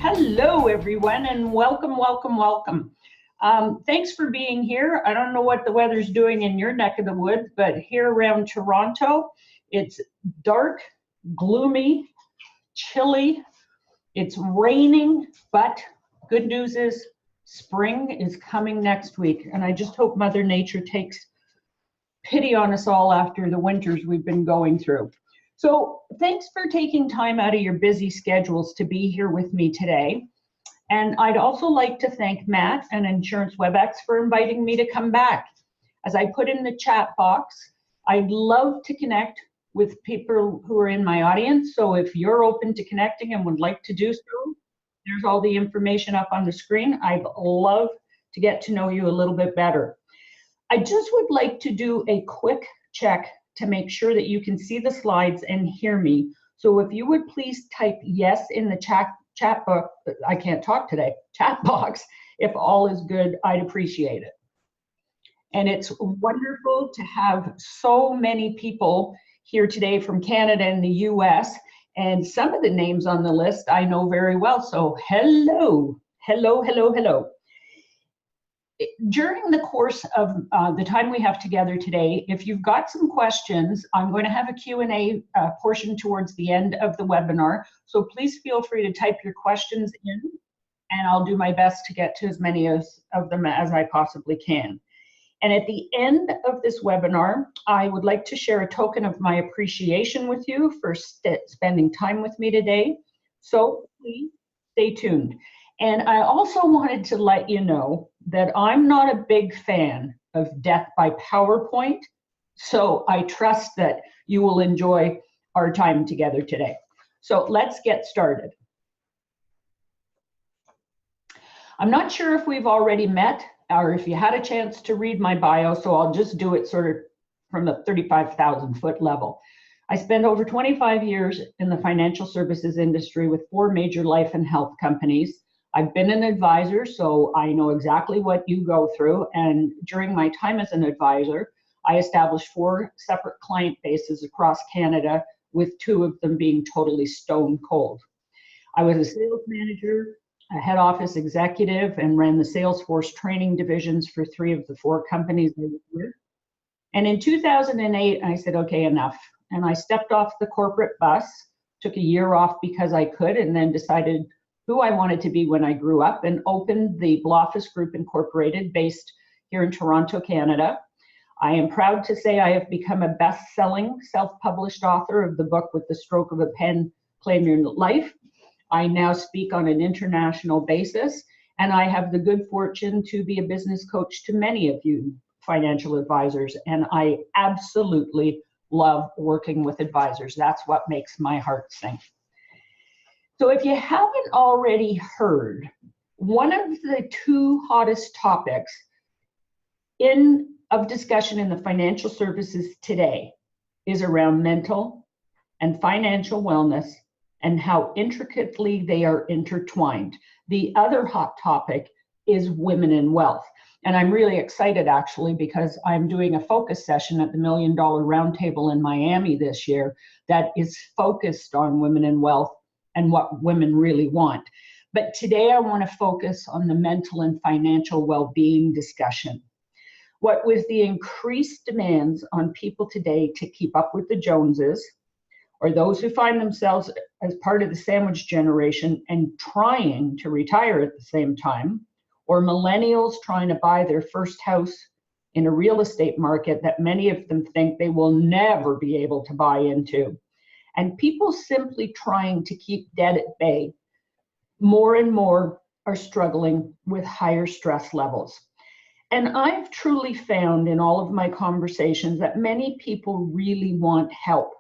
Hello, everyone, and welcome, welcome, welcome. Thanks for being here. I don't know what the weather's doing in your neck of the woods, but here around Toronto, it's dark, gloomy, chilly. It's raining, but good news is spring is coming next week, and I just hope Mother Nature takes pity on us all after the winters we've been going through. So thanks for taking time out of your busy schedules to be here with me today. And I'd also like to thank Matt and Insurance WebX for inviting me to come back. As I put in the chat box, I'd love to connect with people who are in my audience. So if you're open to connecting and would like to do so, there's all the information up on the screen. I'd love to get to know you a little bit better. I just would like to do a quick check to make sure that you can see the slides and hear me. So if you would please type yes in the chat box, I can't talk today, chat box, if all is good, I'd appreciate it. And it's wonderful to have so many people here today from Canada and the US, and some of the names on the list I know very well, so hello, hello, hello, hello. During the course of the time we have together today, if you've got some questions, I'm going to have a Q&A portion towards the end of the webinar. So please feel free to type your questions in, and I'll do my best to get to as many of them as I possibly can. And at the end of this webinar, I would like to share a token of my appreciation with you for spending time with me today. So please stay tuned. And I also wanted to let you know that I'm not a big fan of death by PowerPoint, so I trust that you will enjoy our time together today. So let's get started. I'm not sure if we've already met or if you had a chance to read my bio, so I'll just do it sort of from the 35,000-foot level. I spent over 25 years in the financial services industry with 4 major life and health companies. I've been an advisor, so I know exactly what you go through. And during my time as an advisor, I established 4 separate client bases across Canada, with 2 of them being totally stone cold. I was a sales manager, a head office executive, and ran the Salesforce training divisions for 3 of the 4 companies I was with. And in 2008, I said, okay, enough. And I stepped off the corporate bus, took a year off because I could, and then decided who I wanted to be when I grew up, and opened the Blaufus Group Incorporated, based here in Toronto, Canada. I am proud to say I have become a best-selling, self-published author of the book With the Stroke of a Pen, Claim Your Life. I now speak on an international basis, and I have the good fortune to be a business coach to many of you financial advisors, and I absolutely love working with advisors. That's what makes my heart sing. So if you haven't already heard, one of the 2 hottest topics of discussion in the financial services today is around mental and financial wellness and how intricately they are intertwined. The other hot topic is women in wealth. And I'm really excited, actually, because I'm doing a focus session at the $1 Million Roundtable in Miami this year that is focused on women in wealth and what women really want. But today I want to focus on the mental and financial well-being discussion. What with the increased demands on people today to keep up with the Joneses, or those who find themselves as part of the sandwich generation and trying to retire at the same time, or millennials trying to buy their first house in a real estate market that many of them think they will never be able to buy into, and people simply trying to keep debt at bay, more and more are struggling with higher stress levels. And I've truly found in all of my conversations that many people really want help,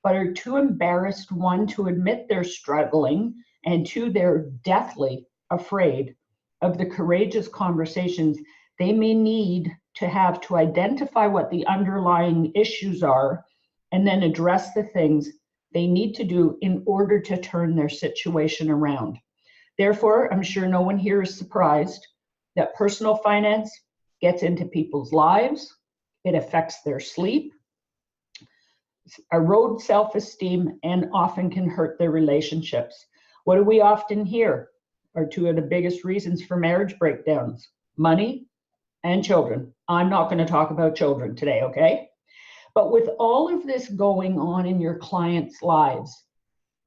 but are too embarrassed, 1, to admit they're struggling, and 2, they're deathly afraid of the courageous conversations they may need to have to identify what the underlying issues are, and then address the things they need to do in order to turn their situation around. Therefore, I'm sure no one here is surprised that personal finance gets into people's lives. It affects their sleep, erode self-esteem, and often can hurt their relationships. What do we often hear? are two of the biggest reasons for marriage breakdowns: money and children. I'm not going to talk about children today, okay? But with all of this going on in your clients' lives,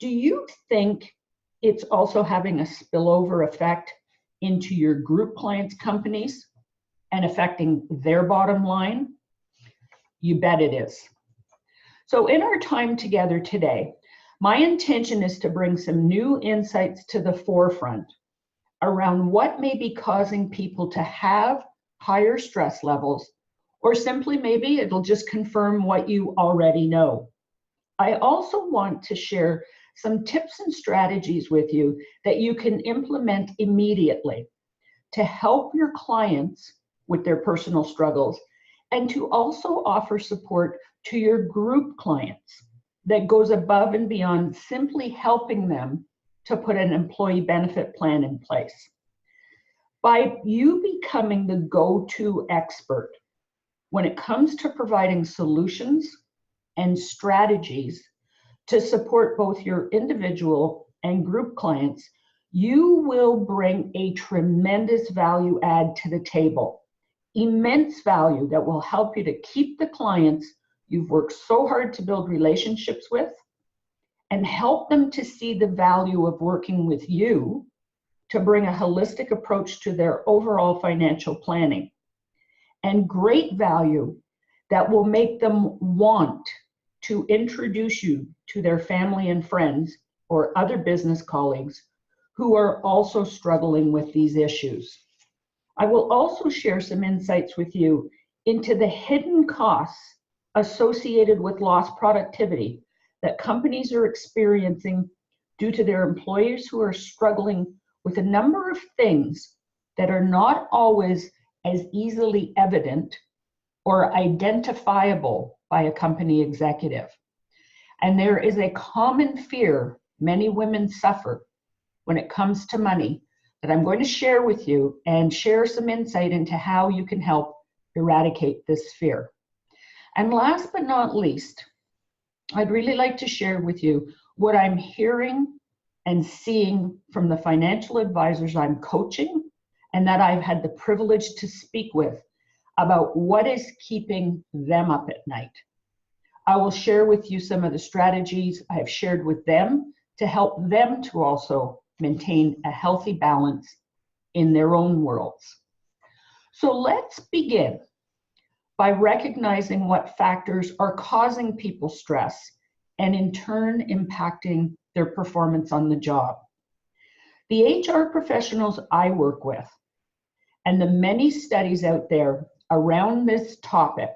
do you think it's also having a spillover effect into your group clients' companies and affecting their bottom line? You bet it is. So in our time together today, my intention is to bring some new insights to the forefront around what may be causing people to have higher stress levels, or simply maybe it'll just confirm what you already know. I also want to share some tips and strategies with you that you can implement immediately to help your clients with their personal struggles, and to also offer support to your group clients that goes above and beyond simply helping them to put an employee benefit plan in place. By you becoming the go-to expert when it comes to providing solutions and strategies to support both your individual and group clients, you will bring a tremendous value add to the table. Immense value that will help you to keep the clients you've worked so hard to build relationships with, and help them to see the value of working with you to bring a holistic approach to their overall financial planning. And great value that will make them want to introduce you to their family and friends or other business colleagues who are also struggling with these issues. I will also share some insights with you into the hidden costs associated with lost productivity that companies are experiencing due to their employees who are struggling with a number of things that are not always as easily evident or identifiable by a company executive. And there is a common fear many women suffer when it comes to money that I'm going to share with you, and share some insight into how you can help eradicate this fear. And last but not least, I'd really like to share with you what I'm hearing and seeing from the financial advisors I'm coaching and that I've had the privilege to speak with about what is keeping them up at night. I will share with you some of the strategies I've shared with them to help them to also maintain a healthy balance in their own worlds. So let's begin by recognizing what factors are causing people stress and in turn impacting their performance on the job. The HR professionals I work with and the many studies out there around this topic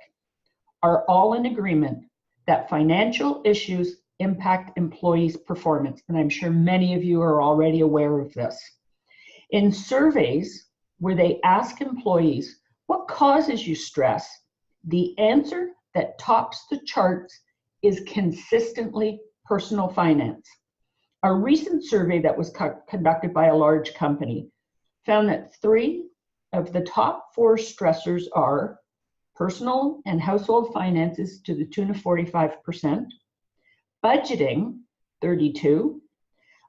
are all in agreement that financial issues impact employees' performance, and I'm sure many of you are already aware of this. In surveys where they ask employees, what causes you stress? The answer that tops the charts is consistently personal finance. A recent survey that was conducted by a large company found that 3 of the top 4 stressors are personal and household finances to the tune of 45%, budgeting, 32%,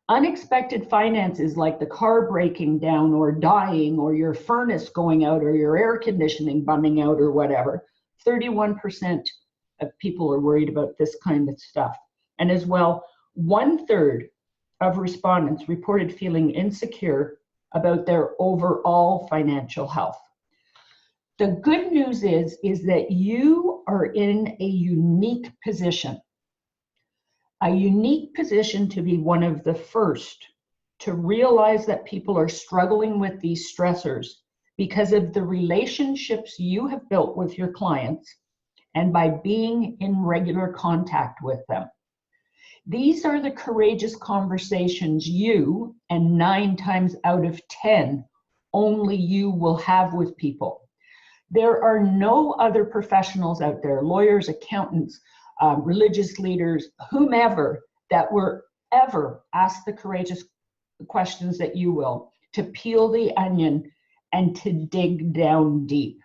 unexpected finances like the car breaking down or dying or your furnace going out or your air conditioning bumming out or whatever, 31% of people are worried about this kind of stuff. And as well, 1/3 of respondents reported feeling insecure about their overall financial health. The good news is that you are in a unique position to be one of the first to realize that people are struggling with these stressors because of the relationships you have built with your clients and by being in regular contact with them. These are the courageous conversations you, and 9 times out of 10, only you will have with people. There are no other professionals out there, lawyers, accountants, religious leaders, whomever, that were ever asked the courageous questions that you will, to peel the onion and to dig down deep.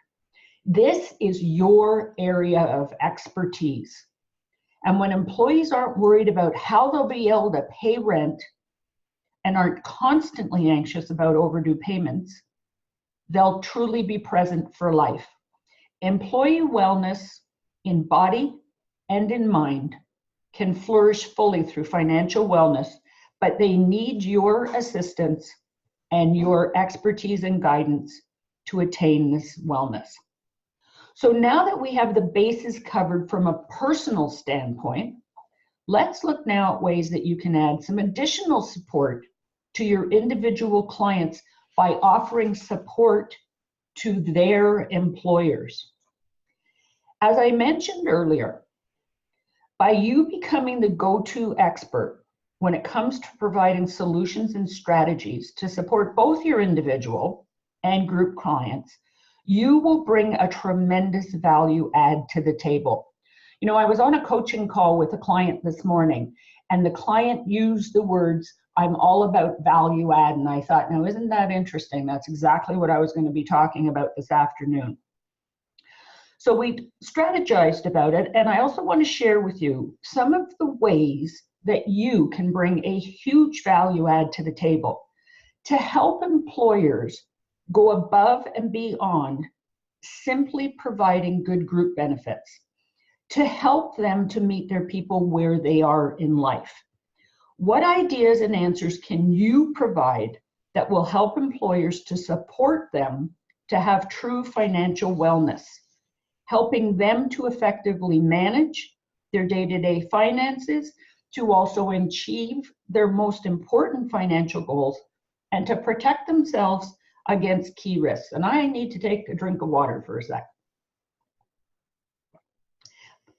This is your area of expertise. And when employees aren't worried about how they'll be able to pay rent, and aren't constantly anxious about overdue payments, they'll truly be present for life. Employee wellness in body and in mind can flourish fully through financial wellness, but they need your assistance and your expertise and guidance to attain this wellness. So now that we have the bases covered from a personal standpoint, let's look now at ways that you can add some additional support to your individual clients by offering support to their employers. As I mentioned earlier, by you becoming the go-to expert when it comes to providing solutions and strategies to support both your individual and group clients, you will bring a tremendous value add to the table. You know, I was on a coaching call with a client this morning, and the client used the words, "I'm all about value add." And I thought, now, isn't that interesting? That's exactly what I was going to be talking about this afternoon. So we strategized about it, and I also want to share with you some of the ways that you can bring a huge value add to the table to help employers go above and beyond simply providing good group benefits, to help them to meet their people where they are in life. What ideas and answers can you provide that will help employers to support them to have true financial wellness, helping them to effectively manage their day-to-day finances, to also achieve their most important financial goals, and to protect themselves against key risks? And I need to take a drink of water for a sec.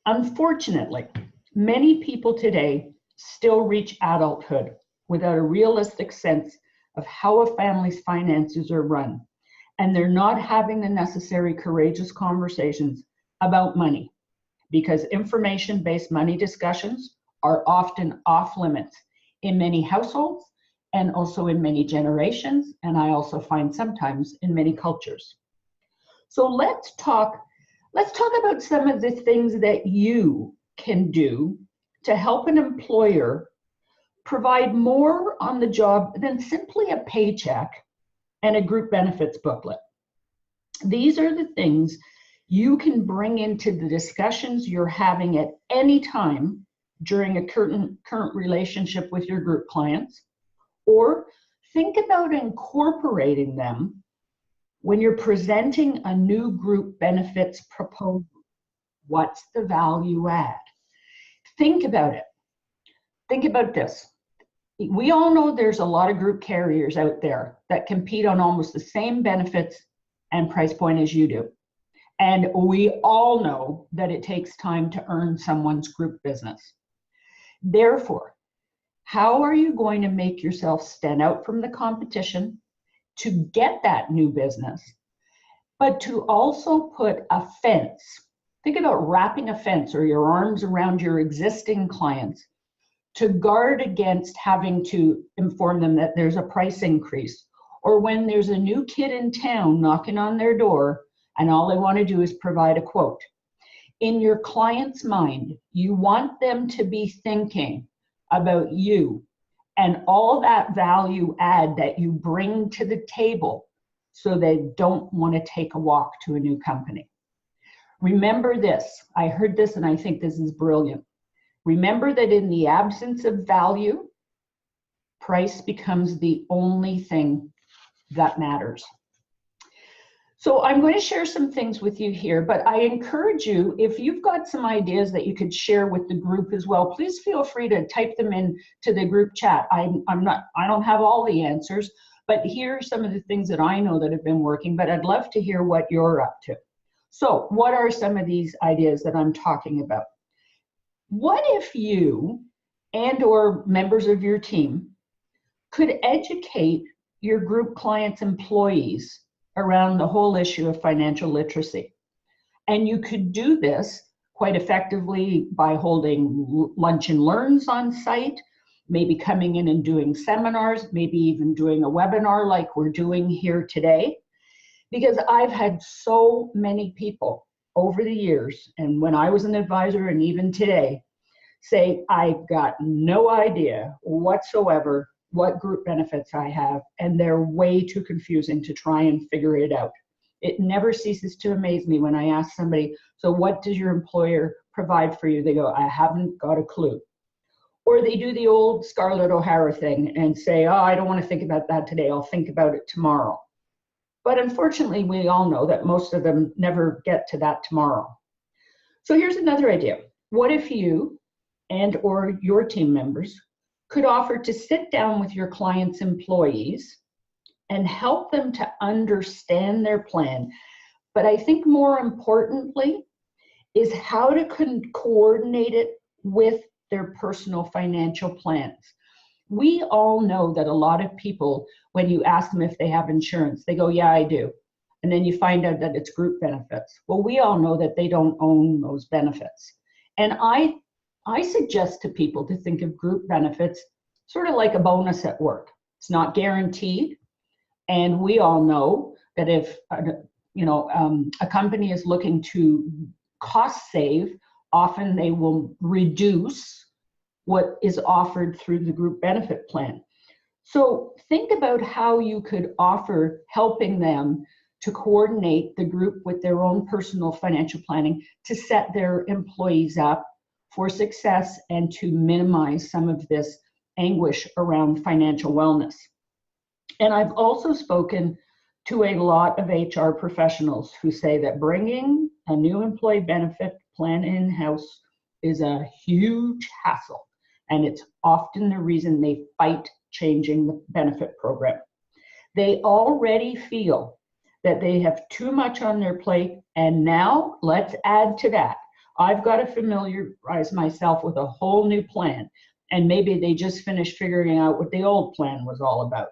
Unfortunately, many people today still reach adulthood without a realistic sense of how a family's finances are run, and they're not having the necessary courageous conversations about money, because information-based money discussions are often off limits in many households and also in many generations, and I also find sometimes in many cultures. So let's talk about some of the things that you can do to help an employer provide more on the job than simply a paycheck and a group benefits booklet. These are the things you can bring into the discussions you're having at any time during a current relationship with your group clients, or think about incorporating them when you're presenting a new group benefits proposal. What's the value add? Think about it. Think about this. We all know there's a lot of group carriers out there that compete on almost the same benefits and price point as you do. And we all know that it takes time to earn someone's group business. Therefore, how are you going to make yourself stand out from the competition to get that new business, but to also put a fence? Think about wrapping a fence or your arms around your existing clients to guard against having to inform them that there's a price increase, or when there's a new kid in town knocking on their door and all they want to do is provide a quote. In your client's mind, you want them to be thinking about you and all that value add that you bring to the table, so they don't want to take a walk to a new company. Remember this, I heard this and I think this is brilliant. Remember that in the absence of value, price becomes the only thing that matters. So I'm going to share some things with you here, but I encourage you, if you've got some ideas that you could share with the group as well, please feel free to type them in to the group chat. I don't have all the answers, but here are some of the things that I know that have been working, but I'd love to hear what you're up to. So what are some of these ideas that I'm talking about? What if you and or members of your team could educate your group clients' employees around the whole issue of financial literacy? And you could do this quite effectively by holding lunch and learns on site, maybe coming in and doing seminars, maybe even doing a webinar like we're doing here today. Because I've had so many people over the years, and when I was an advisor and even today, say, I've got no idea whatsoever what group benefits I have, and they're way too confusing to try and figure it out. It never ceases to amaze me when I ask somebody, so what does your employer provide for you? They go, I haven't got a clue. Or they do the old Scarlett O'Hara thing and say, oh, I don't want to think about that today. I'll think about it tomorrow. But unfortunately, we all know that most of them never get to that tomorrow. So here's another idea. What if you and or your team members could offer to sit down with your clients' employees and help them to understand their plan? But I think more importantly is how to coordinate it with their personal financial plans. We all know that a lot of people, when you ask them if they have insurance, they go, yeah, I do. And then you find out that it's group benefits. Well, we all know that they don't own those benefits. And I suggest to people to think of group benefits sort of like a bonus at work. It's not guaranteed. And we all know that if a company is looking to cost save, often they will reduce what is offered through the group benefit plan. So think about how you could offer helping them to coordinate the group with their own personal financial planning to set their employees up for success and to minimize some of this anguish around financial wellness. And I've also spoken to a lot of HR professionals who say that bringing a new employee benefit plan in-house is a huge hassle, and it's often the reason they fight changing the benefit program. They already feel that they have too much on their plate, and now let's add to that. I've got to familiarize myself with a whole new plan, and maybe they just finished figuring out what the old plan was all about.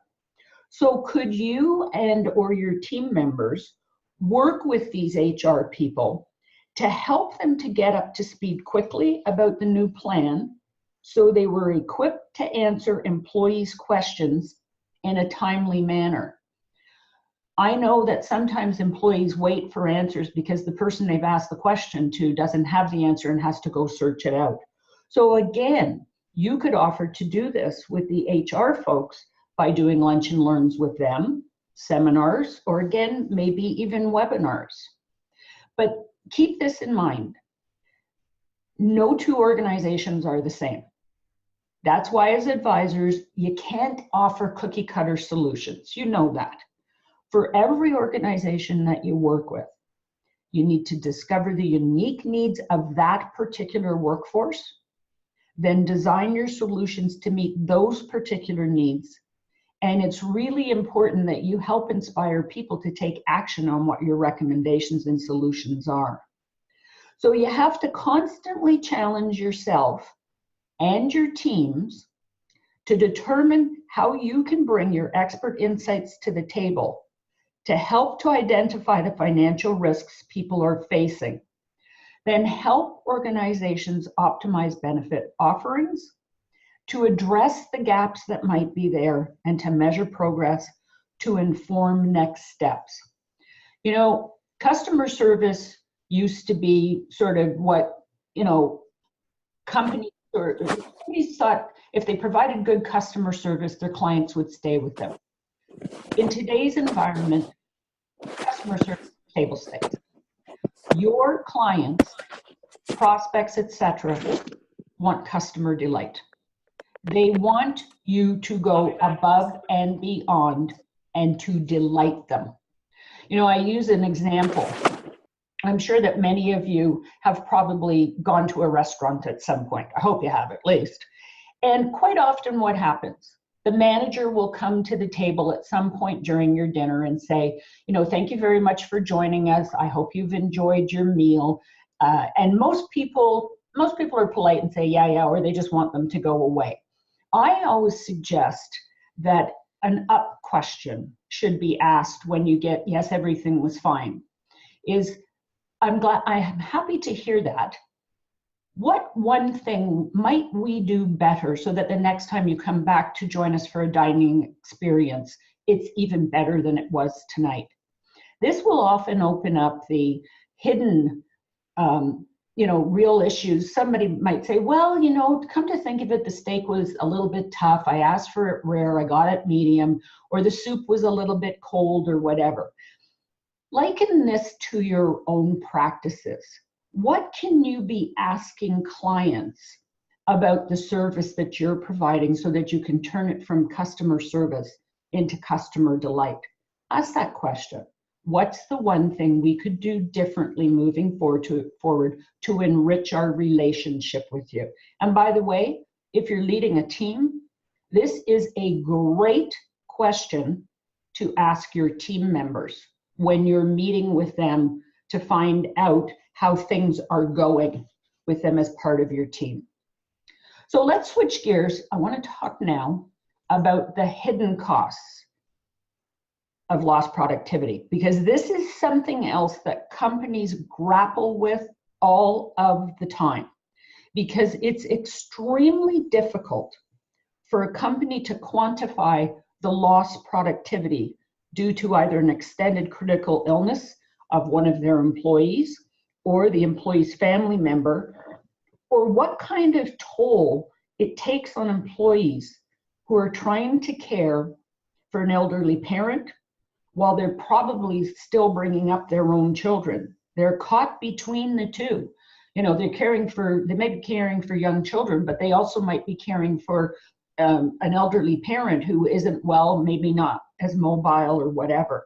So could you and or your team members work with these HR people to help them to get up to speed quickly about the new plan so they were equipped to answer employees' questions in a timely manner? I know that sometimes employees wait for answers because the person they've asked the question to doesn't have the answer and has to go search it out. So again, you could offer to do this with the HR folks by doing lunch and learns with them, seminars, or again, maybe even webinars. But keep this in mind. No two organizations are the same. That's why as advisors, you can't offer cookie cutter solutions. You know that. For every organization that you work with, you need to discover the unique needs of that particular workforce, then design your solutions to meet those particular needs. And it's really important that you help inspire people to take action on what your recommendations and solutions are. So you have to constantly challenge yourself and your teams to determine how you can bring your expert insights to the table to help to identify the financial risks people are facing. Then help organizations optimize benefit offerings, to address the gaps that might be there, and to measure progress to inform next steps. You know, customer service used to be sort of what, companies thought if they provided good customer service, their clients would stay with them. In today's environment, customer service is table stakes. Your clients, prospects, etc., want customer delight. They want you to go above and beyond and to delight them. I use an example. I'm sure that many of you have probably gone to a restaurant at some point. I hope you have at least. And quite often what happens? The manager will come to the table at some point during your dinner and say, thank you very much for joining us. I hope you've enjoyed your meal. And most people are polite and say, yeah, or they just want them to go away. I always suggest that an up question should be asked when you get, yes, everything was fine. I'm happy to hear that. What one thing might we do better so that the next time you come back to join us for a dining experience, it's even better than it was tonight? This will often open up the hidden real issues. Somebody might say, well, come to think of it, the steak was a little bit tough. I asked for it rare, I got it medium, or the soup was a little bit cold or whatever. Liken this to your own practices. What can you be asking clients about the service that you're providing so that you can turn it from customer service into customer delight? Ask that question. What's the one thing we could do differently moving forward to enrich our relationship with you? And by the way, if you're leading a team, this is a great question to ask your team members when you're meeting with them to find out how things are going with them as part of your team. So let's switch gears. I want to talk now about the hidden costs of lost productivity, because this is something else that companies grapple with all of the time, because it's extremely difficult for a company to quantify the lost productivity due to either an extended critical illness of one of their employees or the employee's family member, or what kind of toll it takes on employees who are trying to care for an elderly parent while they're probably still bringing up their own children. They're caught between the two. They may be caring for young children, but they also might be caring for an elderly parent who isn't well, maybe not as mobile or whatever.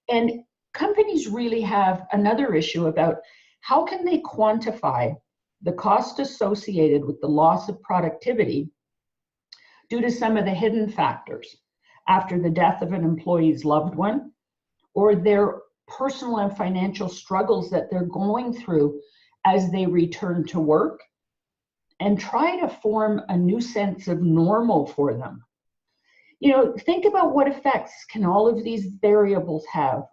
And companies really have another issue about how can they quantify the cost associated with the loss of productivity due to some of the hidden factors after the death of an employee's loved one, or their personal and financial struggles that they're going through as they return to work, and try to form a new sense of normal for them. Think about what effects can all of these variables have,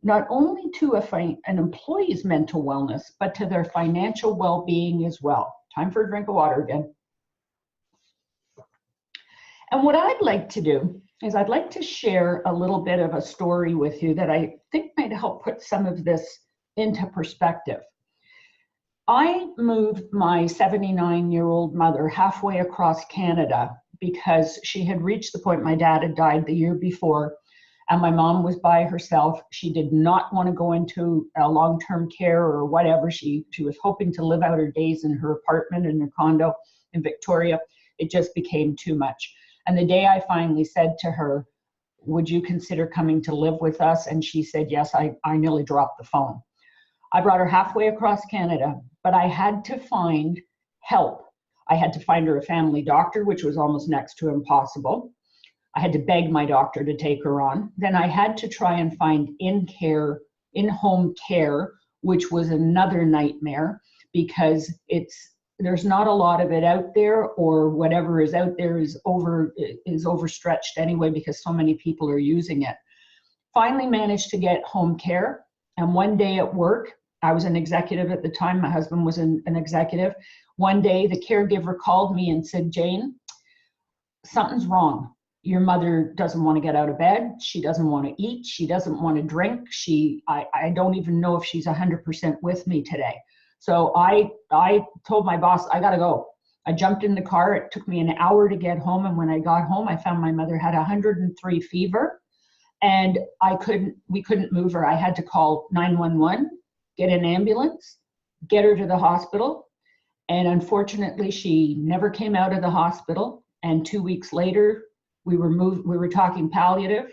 not only to an employee's mental wellness, but to their financial well-being as well. Time for a drink of water again. And what I'd like to do is I'd like to share a little bit of a story with you that I think might help put some of this into perspective. I moved my 79-year-old mother halfway across Canada because she had reached the point, my dad had died the year before, and my mom was by herself. She did not want to go into a long-term care or whatever. She was hoping to live out her days in her apartment in her condo in Victoria. It just became too much. And the day I finally said to her, would you consider coming to live with us? And she said, yes, I nearly dropped the phone. I brought her halfway across Canada, but I had to find help. I had to find her a family doctor, which was almost next to impossible. I had to beg my doctor to take her on. Then I had to try and find in-home care, which was another nightmare because there's not a lot of it out there, or whatever is out there is overstretched anyway because so many people are using it. Finally managed to get home care. And one day at work, I was an executive at the time, my husband was an executive. One day the caregiver called me and said, Jane, something's wrong. Your mother doesn't want to get out of bed. She doesn't want to eat. She doesn't want to drink. I don't even know if she's 100% with me today. So I told my boss, I gotta go. I jumped in the car. It took me an hour to get home. And when I got home, I found my mother had 103 fever and we couldn't move her. I had to call 911, get an ambulance, get her to the hospital. And unfortunately, she never came out of the hospital. And 2 weeks later, we were talking palliative,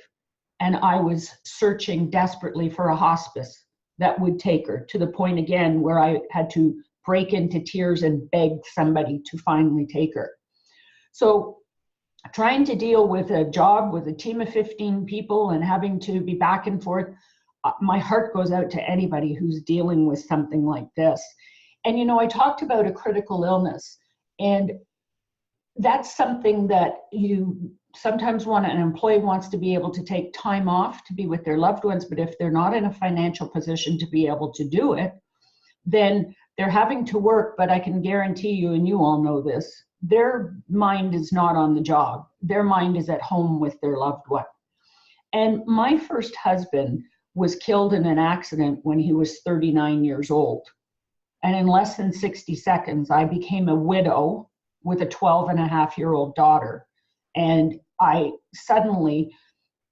and I was searching desperately for a hospice that would take her, to the point again where I had to break into tears and beg somebody to finally take her. So trying to deal with a job with a team of 15 people and having to be back and forth, my heart goes out to anybody who's dealing with something like this. And I talked about a critical illness, and that's something that you sometimes an employee wants to be able to take time off to be with their loved ones, but if they're not in a financial position to be able to do it, then they're having to work. But I can guarantee you, and you all know this, their mind is not on the job. Their mind is at home with their loved one. And my first husband was killed in an accident when he was 39 years old. And in less than 60 seconds, I became a widow with a 12-and-a-half-year-old daughter. And I suddenly,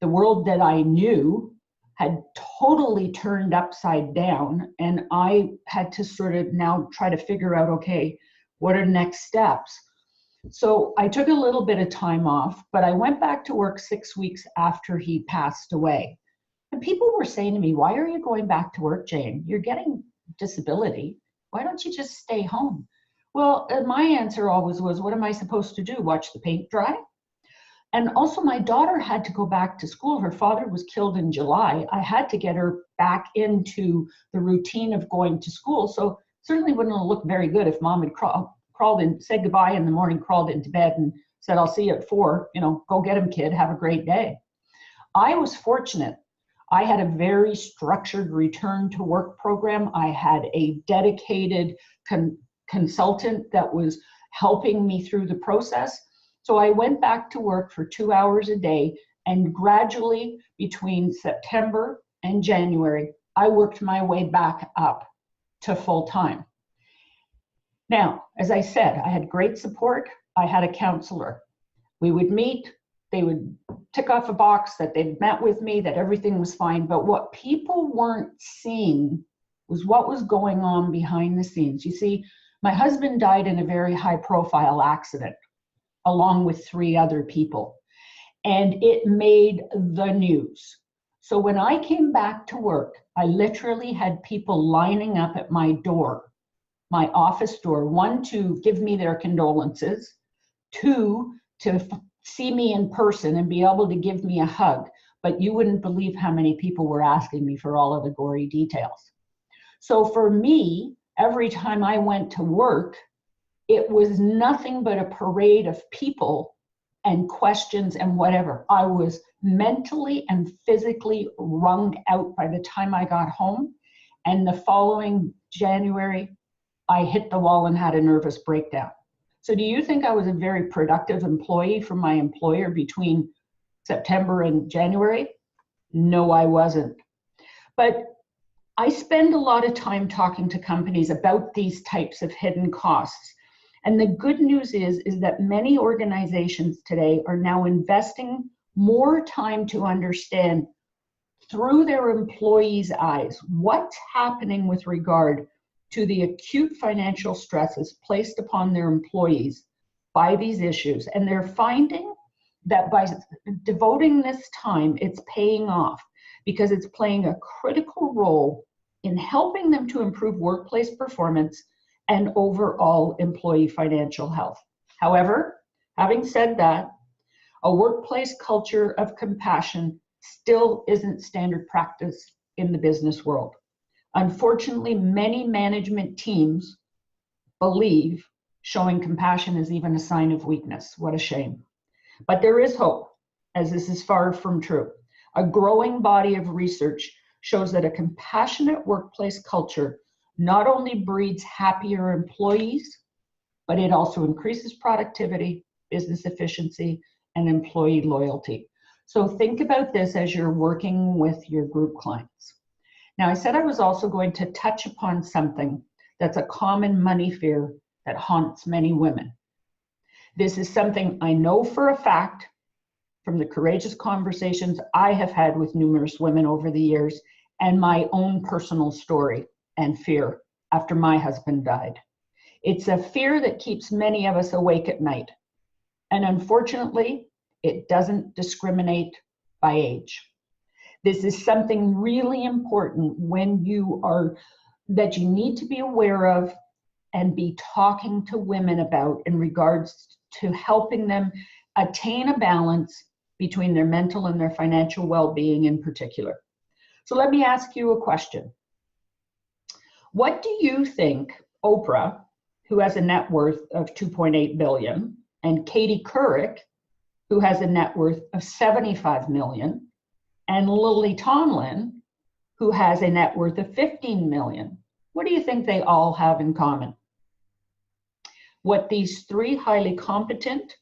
the world that I knew had totally turned upside down. And I had to sort of now try to figure out, okay, what are the next steps? So I took a little bit of time off, but I went back to work 6 weeks after he passed away. And people were saying to me, why are you going back to work, Jane? You're getting disability. Why don't you just stay home? Well, my answer always was, what am I supposed to do? Watch the paint dry? And also my daughter had to go back to school. Her father was killed in July. I had to get her back into the routine of going to school. So certainly wouldn't have looked very good if mom had crawled in, said goodbye in the morning, crawled into bed and said, I'll see you at 4, go get him, kid, have a great day. I was fortunate. I had a very structured return to work program. I had a dedicated consultant that was helping me through the process. So I went back to work for 2 hours a day, and gradually between September and January, I worked my way back up to full time. Now, as I said, I had great support. I had a counselor. We would meet. They would tick off a box that they'd met with me, that everything was fine. But what people weren't seeing was what was going on behind the scenes. You see, my husband died in a very high-profile accident, along with 3 other people. And it made the news. So when I came back to work, I literally had people lining up at my door, my office door, 1, to give me their condolences, 2, to see me in person and be able to give me a hug. But you wouldn't believe how many people were asking me for all of the gory details. So for me, every time I went to work, it was nothing but a parade of people and questions and whatever. I was mentally and physically wrung out by the time I got home. And the following January, I hit the wall and had a nervous breakdown. So do you think I was a very productive employee for my employer between September and January? No, I wasn't. But I spend a lot of time talking to companies about these types of hidden costs. And the good news is that many organizations today are now investing more time to understand through their employees' eyes what's happening with regard to the acute financial stresses placed upon their employees by these issues. And they're finding that by devoting this time, it's paying off because it's playing a critical role in helping them to improve workplace performance and overall employee financial health. However, having said that, a workplace culture of compassion still isn't standard practice in the business world. Unfortunately, many management teams believe showing compassion is even a sign of weakness. What a shame. But there is hope, as this is far from true. A growing body of research shows that a compassionate workplace culture not only breeds happier employees, but it also increases productivity, business efficiency, and employee loyalty. So think about this as you're working with your group clients. Now, I said I was also going to touch upon something that's a common money fear that haunts many women. This is something I know for a fact from the courageous conversations I have had with numerous women over the years and my own personal story and fear after my husband died. It's a fear that keeps many of us awake at night. And unfortunately, it doesn't discriminate by age. This is something really important that you need to be aware of and be talking to women about in regards to helping them attain a balance between their mental and their financial well-being in particular. So let me ask you a question. What do you think Oprah, who has a net worth of $2.8 billion, and Katie Couric, who has a net worth of $75 million, and Lily Tomlin, who has a net worth of $15 million, what do you think they all have in common? What these 3 highly competent,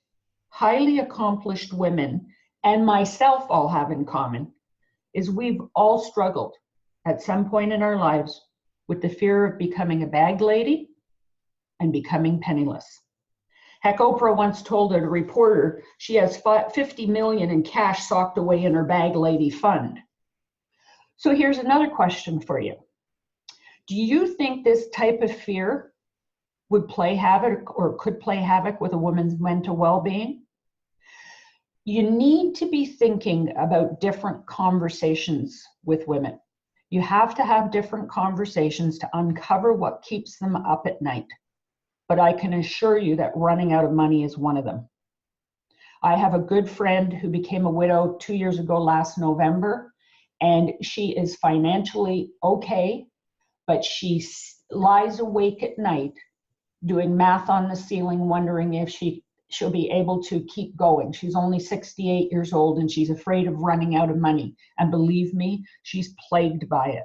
highly accomplished women and myself all have in common is we've all struggled at some point in our lives with the fear of becoming a bag lady and becoming penniless. Heck, Oprah once told a reporter she has $50 million in cash socked away in her bag lady fund. So here's another question for you. Do you think this type of fear would play havoc or could play havoc with a woman's mental well-being? You need to be thinking about different conversations with women. You have to have different conversations to uncover what keeps them up at night. But I can assure you that running out of money is one of them. I have a good friend who became a widow 2 years ago last November, and she is financially okay, but she lies awake at night doing math on the ceiling, wondering if she'll be able to keep going. She's only 68 years old and she's afraid of running out of money. And believe me, she's plagued by it.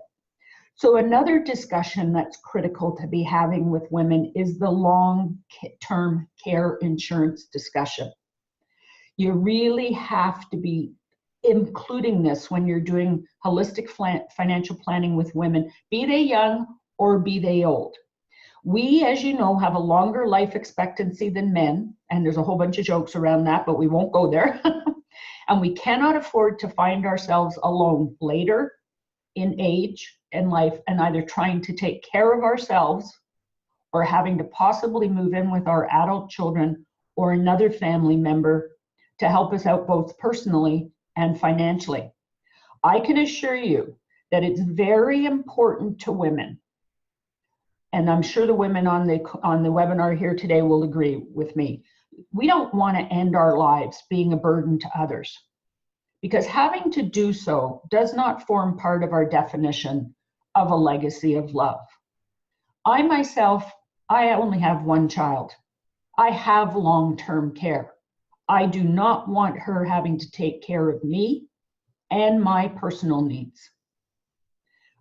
So another discussion that's critical to be having with women is the long-term care insurance discussion. You really have to be including this when you're doing holistic financial planning with women, be they young or be they old. We, as you know, have a longer life expectancy than men, and there's a whole bunch of jokes around that, but we won't go there. And we cannot afford to find ourselves alone later in age and life and either trying to take care of ourselves or having to possibly move in with our adult children or another family member to help us out both personally and financially. I can assure you that it's very important to women, and I'm sure the women on the webinar here today will agree with me. We don't want to end our lives being a burden to others, because having to do so does not form part of our definition of a legacy of love. I myself, I only have one child. I have long-term care. I do not want her having to take care of me and my personal needs.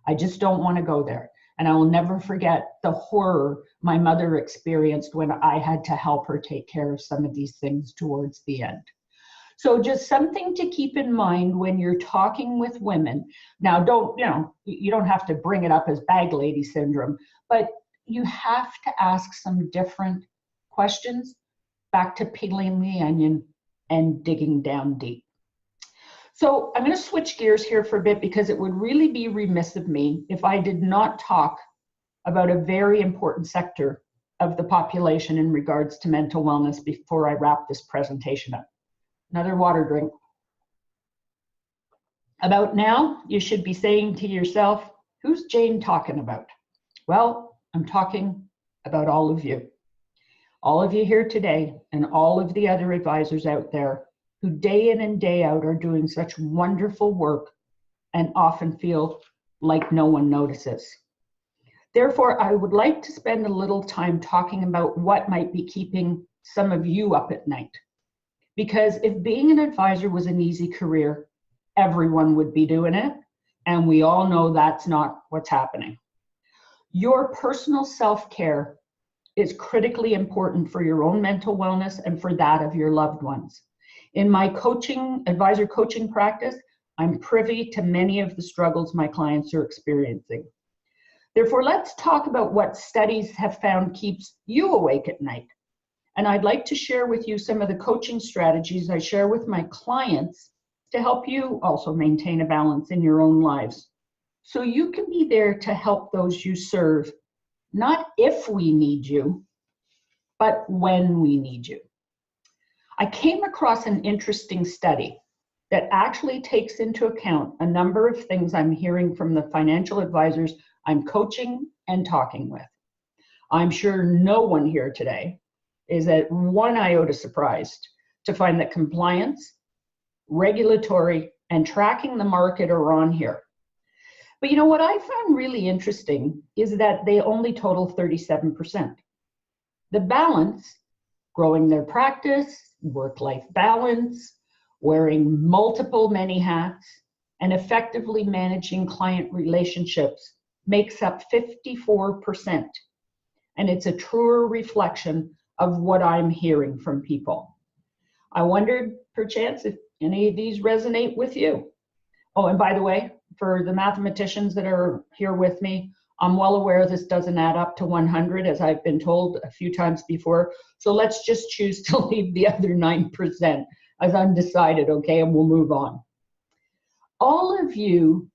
I just don't want to go there. And I will never forget the horror my mother experienced when I had to help her take care of some of these things towards the end. So just something to keep in mind when you're talking with women. Now, you don't have to bring it up as bag lady syndrome, but you have to ask some different questions, back to peeling the onion and digging down deep. So I'm going to switch gears here for a bit, because it would really be remiss of me if I did not talk about a very important sector of the population in regards to mental wellness before I wrap this presentation up. Another water drink. About now, you should be saying to yourself, who's Jane talking about? Well, I'm talking about all of you. All of you here today and all of the other advisors out there who day in and day out are doing such wonderful work and often feel like no one notices. Therefore, I would like to spend a little time talking about what might be keeping some of you up at night. Because if being an advisor was an easy career, everyone would be doing it, and we all know that's not what's happening. Your personal self-care is critically important for your own mental wellness and for that of your loved ones. In my advisor coaching practice, I'm privy to many of the struggles my clients are experiencing. Therefore, let's talk about what studies have found keeps you awake at night. And I'd like to share with you some of the coaching strategies I share with my clients to help you also maintain a balance in your own lives, so you can be there to help those you serve, not if we need you, but when we need you. I came across an interesting study that actually takes into account a number of things I'm hearing from the financial advisors I'm coaching and talking with. I'm sure no one here today is at one iota surprised to find that compliance, regulatory, and tracking the market are on here. But you know what I found really interesting is that they only total 37%. The balance, growing their practice, work-life balance, wearing many hats, and effectively managing client relationships makes up 54%. And it's a truer reflection of what I'm hearing from people. I wondered, perchance, if any of these resonate with you. Oh, and by the way, for the mathematicians that are here with me, I'm well aware this doesn't add up to 100, as I've been told a few times before. So let's just choose to leave the other 9% as undecided, okay, and we'll move on. All of you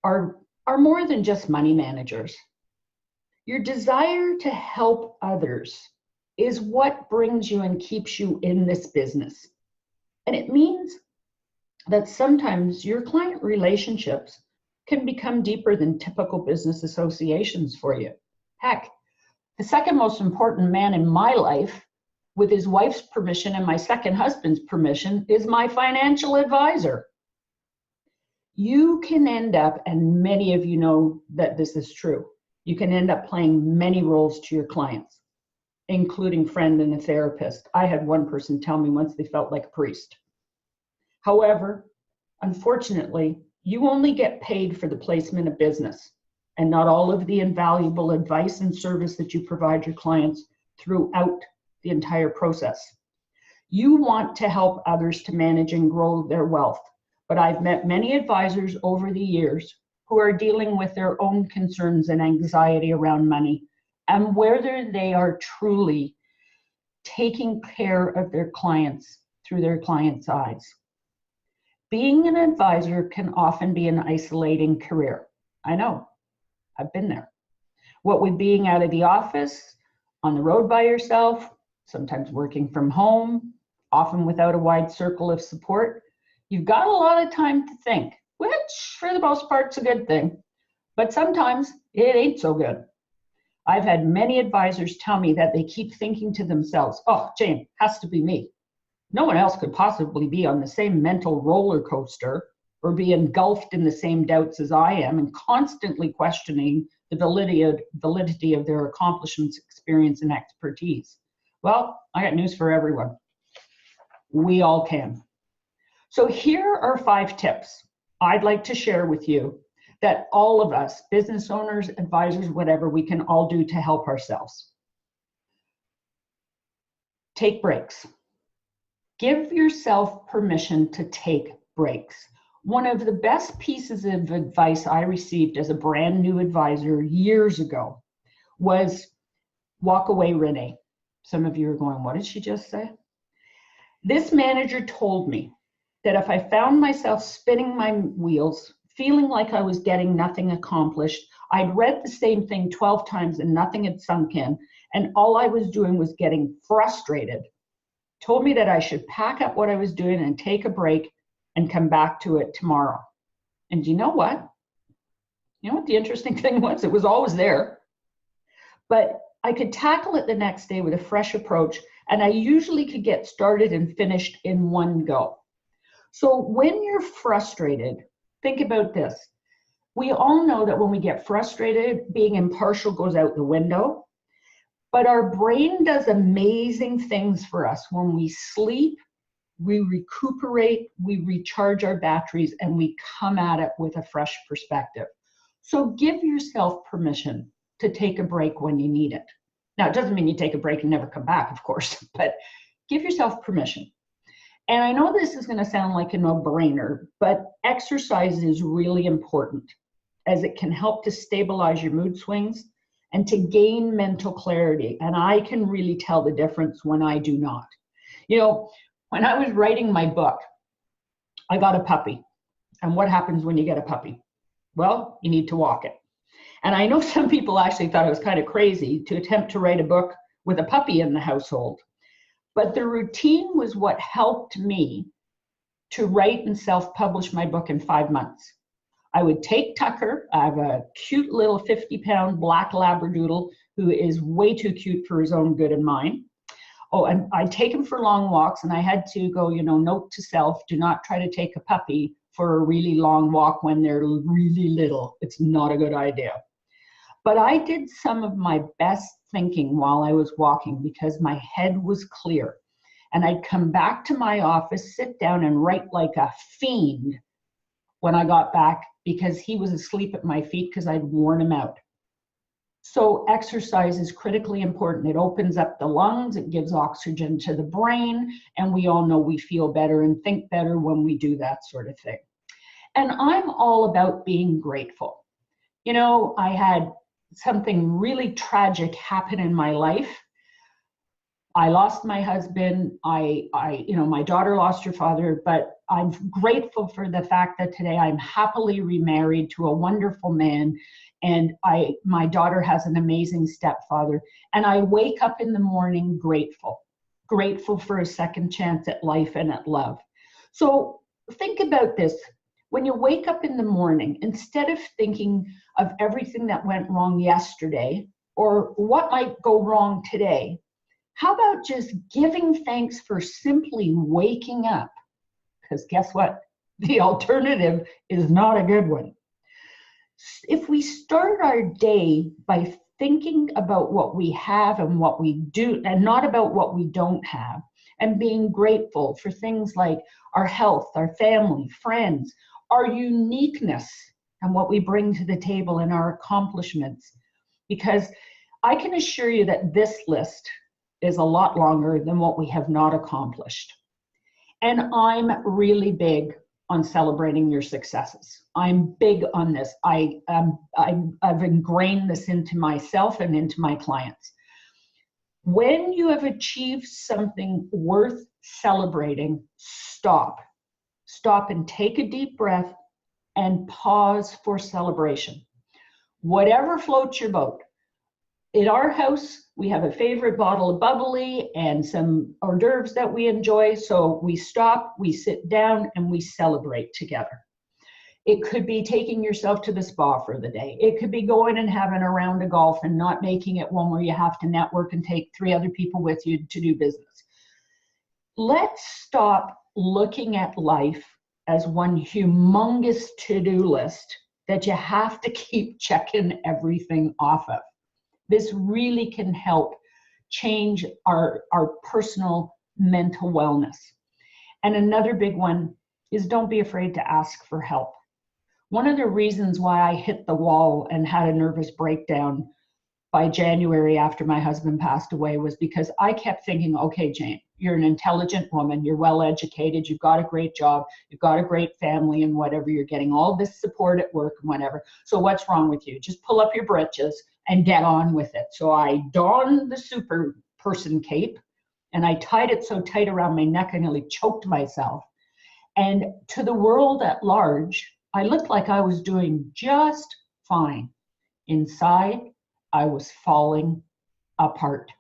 are more than just money managers. Your desire to help others is what brings you and keeps you in this business. And it means that sometimes your client relationships can become deeper than typical business associations for you. Heck, the second most important man in my life, with his wife's permission and my second husband's permission, is my financial advisor. You can end up, and many of you know that this is true, you can end up playing many roles to your clients, including friend and a therapist. I had one person tell me once they felt like a priest. However, unfortunately, you only get paid for the placement of business and not all of the invaluable advice and service that you provide your clients throughout the entire process. You want to help others to manage and grow their wealth, but I've met many advisors over the years who are dealing with their own concerns and anxiety around money and whether they are truly taking care of their clients through their clients' eyes. Being an advisor can often be an isolating career. I know, I've been there. What with being out of the office, on the road by yourself, sometimes working from home, often without a wide circle of support, you've got a lot of time to think, which for the most part's a good thing, but sometimes it ain't so good. I've had many advisors tell me that they keep thinking to themselves, oh, Jane, has to be me. No one else could possibly be on the same mental roller coaster or be engulfed in the same doubts as I am and constantly questioning the validity of their accomplishments, experience, and expertise. Well, I got news for everyone. We all can. So here are 5 tips I'd like to share with you that all of us, business owners, advisors, whatever, we can all do to help ourselves. Take breaks. Give yourself permission to take breaks. One of the best pieces of advice I received as a brand new advisor years ago was walk away, Renee. Some of you are going, what did she just say? This manager told me that if I found myself spinning my wheels, feeling like I was getting nothing accomplished, I'd read the same thing 12 times and nothing had sunk in, and all I was doing was getting frustrated. Told me that I should pack up what I was doing and take a break and come back to it tomorrow. And you know what? You know what the interesting thing was? It was always there. But I could tackle it the next day with a fresh approach, and I usually could get started and finished in one go. So when you're frustrated, think about this. We all know that when we get frustrated, being impartial goes out the window. But our brain does amazing things for us. When we sleep, we recuperate, we recharge our batteries, and we come at it with a fresh perspective. So give yourself permission to take a break when you need it. Now, it doesn't mean you take a break and never come back, of course, but give yourself permission. And I know this is going to sound like a no-brainer, but exercise is really important as it can help to stabilize your mood swings and to gain mental clarity. And I can really tell the difference when I do not. You know, when I was writing my book, I got a puppy. And what happens when you get a puppy? Well, you need to walk it. And I know some people actually thought it was kind of crazy to attempt to write a book with a puppy in the household. But the routine was what helped me to write and self-publish my book in 5 months. I would take Tucker, I have a cute little 50-pound black Labradoodle who is way too cute for his own good and mine. Oh, and I'd take him for long walks, and I had to go, note to self, do not try to take a puppy for a really long walk when they're really little. It's not a good idea. But I did some of my best thinking while I was walking because my head was clear. And I'd come back to my office, sit down and write like a fiend when I got back because he was asleep at my feet because I'd worn him out. So exercise is critically important. It opens up the lungs, it gives oxygen to the brain, and we all know we feel better and think better when we do that sort of thing. And I'm all about being grateful. I had something really tragic happen in my life. I lost my husband. My daughter lost her father, but I'm grateful for the fact that today I'm happily remarried to a wonderful man. And my daughter has an amazing stepfather. And I wake up in the morning grateful for a second chance at life and at love. So think about this. When you wake up in the morning, instead of thinking of everything that went wrong yesterday or what might go wrong today, how about just giving thanks for simply waking up? Because guess what? The alternative is not a good one. If we start our day by thinking about what we have and what we do, and not about what we don't have, and being grateful for things like our health, our family, friends, our uniqueness, and what we bring to the table and our accomplishments. Because I can assure you that this list is a lot longer than what we have not accomplished. And I'm really big on celebrating your successes. I'm big on this. I've ingrained this into myself and into my clients. When you have achieved something worth celebrating, stop and take a deep breath and pause for celebration. Whatever floats your boat. In our house, we have a favorite bottle of bubbly and some hors d'oeuvres that we enjoy. So we stop, we sit down, and we celebrate together. It could be taking yourself to the spa for the day. It could be going and having a round of golf and not making it one where you have to network and take 3 other people with you to do business. Let's stop looking at life as one humongous to-do list that you have to keep checking everything off of. This really can help change our personal mental wellness. And another big one is don't be afraid to ask for help. One of the reasons why I hit the wall and had a nervous breakdown by January after my husband passed away was because I kept thinking, okay, Jane, you're an intelligent woman, you're well educated, you've got a great job, you've got a great family and whatever, you're getting all this support at work and whatever. So what's wrong with you? Just pull up your britches and get on with it. So I donned the super person cape and I tied it so tight around my neck I nearly choked myself. And to the world at large, I looked like I was doing just fine. Inside, I was falling apart.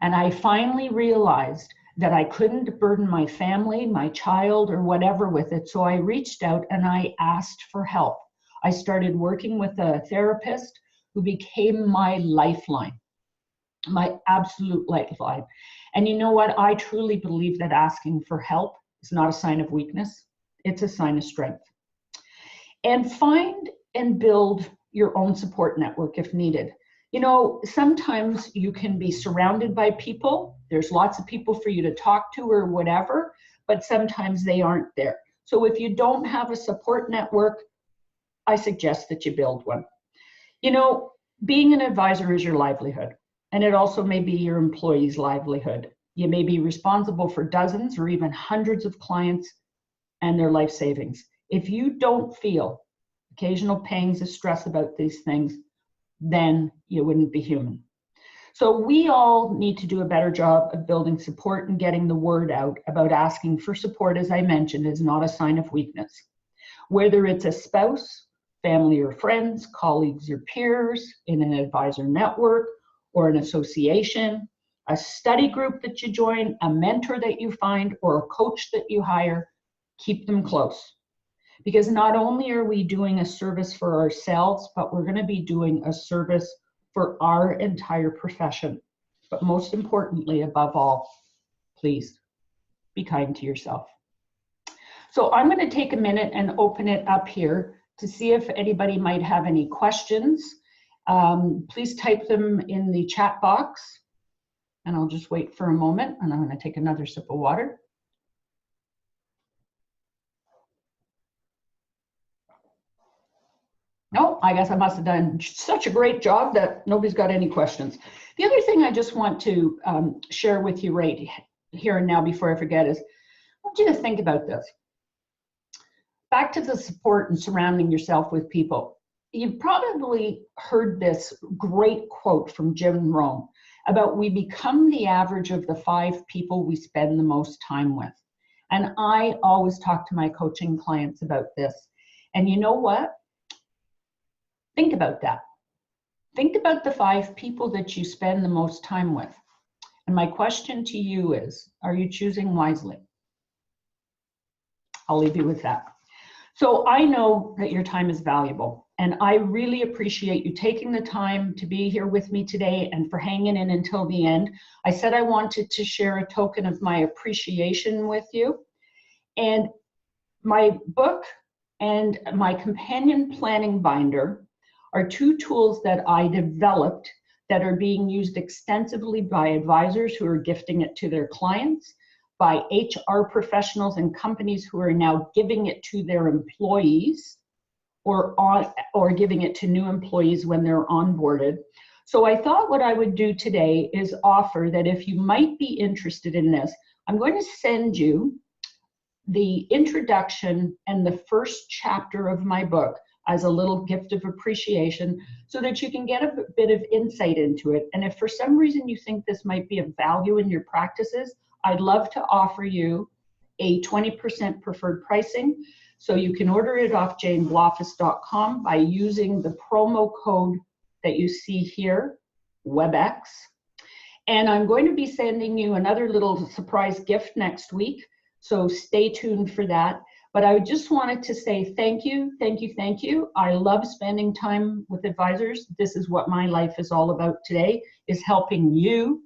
And I finally realized that I couldn't burden my family, my child, or whatever with it. So I reached out and I asked for help. I started working with a therapist who became my lifeline, my absolute lifeline. And you know what? I truly believe that asking for help is not a sign of weakness. It's a sign of strength. And find and build your own support network if needed. You know, sometimes you can be surrounded by people. There's lots of people for you to talk to or whatever, but sometimes they aren't there. So if you don't have a support network, I suggest that you build one. You know, being an advisor is your livelihood, and it also may be your employee's livelihood. You may be responsible for dozens or even hundreds of clients and their life savings. If you don't feel occasional pangs of stress about these things, then you wouldn't be human. So we all need to do a better job of building support and getting the word out about asking for support, as I mentioned, is not a sign of weakness. Whether it's a spouse, family or friends, colleagues or peers, in an advisor network or an association, a study group that you join, a mentor that you find, or a coach that you hire, keep them close. Because not only are we doing a service for ourselves, but we're going to be doing a service for our entire profession. But most importantly, above all, please be kind to yourself. So I'm going to take a minute and open it up here to see if anybody might have any questions. Please type them in the chat box, and I'll just wait for a moment, and I'm going to take another sip of water. No, I guess I must have done such a great job that nobody's got any questions. The other thing I just want to share with you right here and now before I forget is, I want you to think about this. Back to the support and surrounding yourself with people. You've probably heard this great quote from Jim Rohn about we become the average of the 5 people we spend the most time with. And I always talk to my coaching clients about this. And you know what? Think about that. Think about the 5 people that you spend the most time with. And my question to you is, are you choosing wisely? I'll leave you with that. So I know that your time is valuable, and I really appreciate you taking the time to be here with me today and for hanging in until the end. I said I wanted to share a token of my appreciation with you. And my book and my companion planning binder are 2 tools that I developed that are being used extensively by advisors who are gifting it to their clients, by HR professionals and companies who are now giving it to their employees or giving it to new employees when they're onboarded. So I thought what I would do today is offer that if you might be interested in this, I'm going to send you the introduction and the first chapter of my book as a little gift of appreciation so that you can get a bit of insight into it. And if for some reason you think this might be of value in your practices, I'd love to offer you a 20% preferred pricing. So you can order it off janeblaufus.com by using the promo code that you see here, WebX. And I'm going to be sending you another little surprise gift next week. So stay tuned for that. But I just wanted to say thank you, thank you, thank you. I love spending time with advisors. This is what my life is all about today, is helping you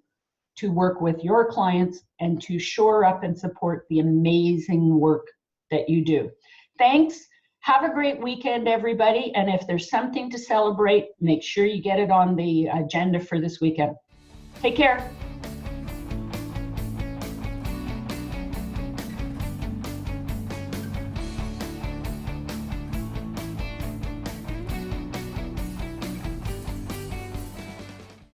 to work with your clients and to shore up and support the amazing work that you do. Thanks. Have a great weekend, everybody. And if there's something to celebrate, make sure you get it on the agenda for this weekend. Take care.